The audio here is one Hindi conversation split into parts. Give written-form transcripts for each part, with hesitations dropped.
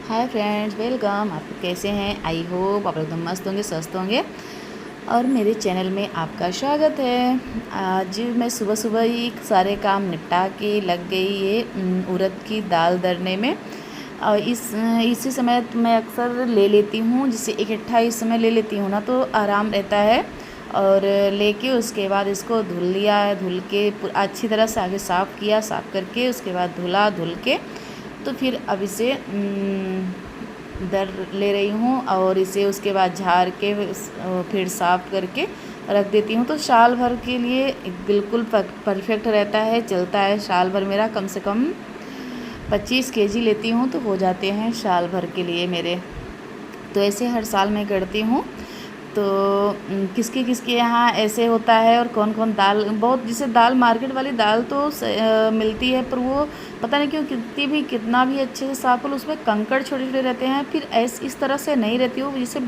Hi friends, welcome. आप लोग कैसे हैं? आई होप आप लोग एकदम मस्त होंगे, स्वस्थ होंगे। और मेरे चैनल में आपका स्वागत है। आज मैं सुबह सुबह ही सारे काम निपटा के लग गई ये उड़द की दाल दरने में। और इसी समय तो मैं अक्सर ले लेती हूँ, जिससे इकट्ठा इस समय ले लेती हूँ ना तो आराम रहता है। और लेके उसके बाद इसको धुल लिया, धुल के अच्छी तरह से आगे साफ़ किया, साफ़ करके उसके बाद धुल के तो फिर अब इसे दर ले रही हूँ। और इसे उसके बाद झाड़ के फिर साफ़ करके रख देती हूँ। तो साल भर के लिए बिल्कुल परफेक्ट रहता है, चलता है साल भर। मेरा कम से कम 25 केजी लेती हूँ तो हो जाते हैं साल भर के लिए मेरे। तो ऐसे हर साल मैं करती हूँ। तो किसके किसके यहाँ ऐसे होता है और कौन कौन दाल, बहुत जैसे दाल मार्केट वाली दाल तो मिलती है, पर वो पता नहीं क्यों कितना भी अच्छे से साफ कर लो, उसमें कंकड़ छोटे छोटे रहते हैं। फिर इस तरह से नहीं रहती वो, जैसे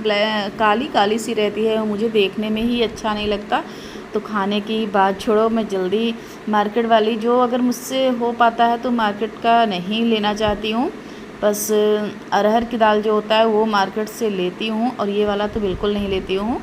काली काली सी रहती है, मुझे देखने में ही अच्छा नहीं लगता। तो खाने की बात छोड़ो, मैं जल्दी मार्केट वाली जो अगर मुझसे हो पाता है तो मार्केट का नहीं लेना चाहती हूँ। बस अरहर की दाल जो होता है वो मार्केट से लेती हूँ, और ये वाला तो बिल्कुल नहीं लेती हूँ।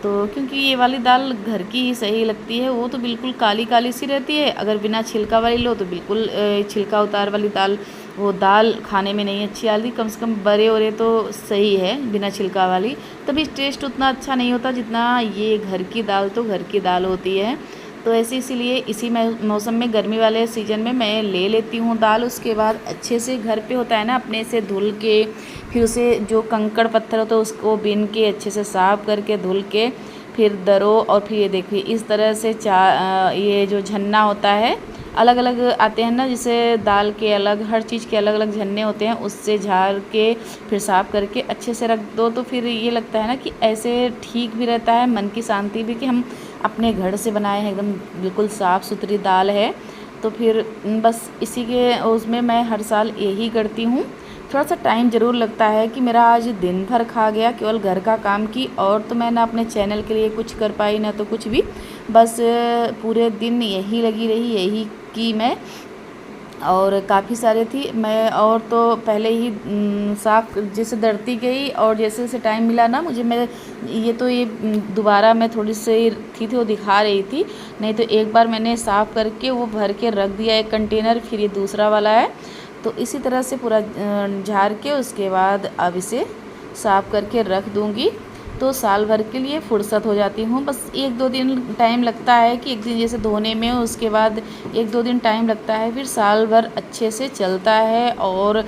तो क्योंकि ये वाली दाल घर की ही सही लगती है, वो तो बिल्कुल काली काली सी रहती है। अगर बिना छिलका वाली लो तो बिल्कुल छिलका उतार वाली दाल, वो दाल खाने में नहीं अच्छी आती। कम से कम बड़े ओरे तो सही है बिना छिलका वाली, तभी टेस्ट उतना अच्छा नहीं होता जितना ये घर की दाल तो घर की दाल होती है। तो ऐसे इसीलिए इसी मौसम में, गर्मी वाले सीज़न में मैं ले लेती हूँ दाल। उसके बाद अच्छे से घर पे होता है ना, अपने से धुल के फिर उसे जो कंकड़ पत्थर होता है उसको बीन के अच्छे से साफ़ करके धुल के फिर दरो। और फिर ये देखिए इस तरह से ये जो झन्ना होता है अलग अलग आते हैं ना, जैसे दाल के अलग, हर चीज़ के अलग अलग झन्ने होते हैं, उससे झाड़ के फिर साफ़ करके अच्छे से रख दो। तो फिर ये लगता है ना कि ऐसे ठीक भी रहता है, मन की शांति भी, कि हम अपने घर से बनाए हैं, एकदम बिल्कुल साफ़ सुथरी दाल है। तो फिर बस इसी के उसमें मैं हर साल यही करती हूँ। थोड़ा सा टाइम ज़रूर लगता है कि मेरा आज दिन भर खा गया केवल घर का काम की, और तो मैं ना अपने चैनल के लिए कुछ कर पाई ना तो कुछ भी। बस पूरे दिन यही लगी रही, यही की मैं। और काफ़ी सारे थी मैं, और तो पहले ही साफ़ जैसे दरती गई, और जैसे जैसे टाइम मिला ना मुझे, मैं ये दोबारा मैं थोड़ी सी थी वो दिखा रही थी। नहीं तो एक बार मैंने साफ़ करके वो भर के रख दिया एक कंटेनर, फिर ये दूसरा वाला है। तो इसी तरह से पूरा झाड़ के उसके बाद अब इसे साफ़ करके रख दूँगी, तो साल भर के लिए फुर्सत हो जाती हूँ। बस 1-2 दिन टाइम लगता है, कि एक दिन जैसे धोने में, उसके बाद 1-2 दिन टाइम लगता है, फिर साल भर अच्छे से चलता है और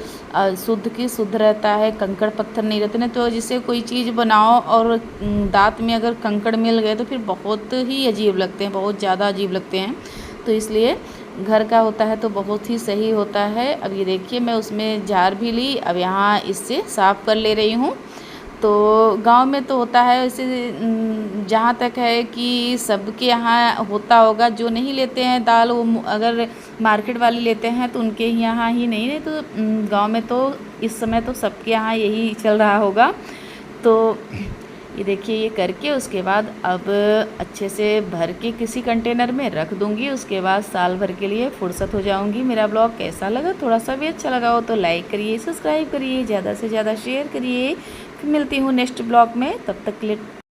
शुद्ध की शुद्ध रहता है, कंकड़ पत्थर नहीं रहते ना। तो जिससे कोई चीज़ बनाओ और दाँत में अगर कंकड़ मिल गए तो फिर बहुत ही अजीब लगते हैं, बहुत ज़्यादा अजीब लगते हैं। तो इसलिए घर का होता है तो बहुत ही सही होता है। अब ये देखिए मैं उसमें जार भी ली, अब यहाँ इससे साफ़ कर ले रही हूँ। तो गांव में तो होता है वैसे, जहाँ तक है कि सबके यहाँ होता होगा, जो नहीं लेते हैं दाल वो अगर मार्केट वाले लेते हैं तो उनके यहाँ ही नहीं तो गांव में तो इस समय तो सबके यहाँ यही चल रहा होगा। तो ये देखिए ये करके उसके बाद अब अच्छे से भर के किसी कंटेनर में रख दूँगी। उसके बाद साल भर के लिए फुर्सत हो जाऊँगी। मेरा ब्लॉग कैसा लगा? थोड़ा सा भी अच्छा लगा हो तो लाइक करिए, सब्सक्राइब करिए, ज़्यादा से ज़्यादा शेयर करिए। फिर मिलती हूँ नेक्स्ट ब्लॉग में, तब तक के लिए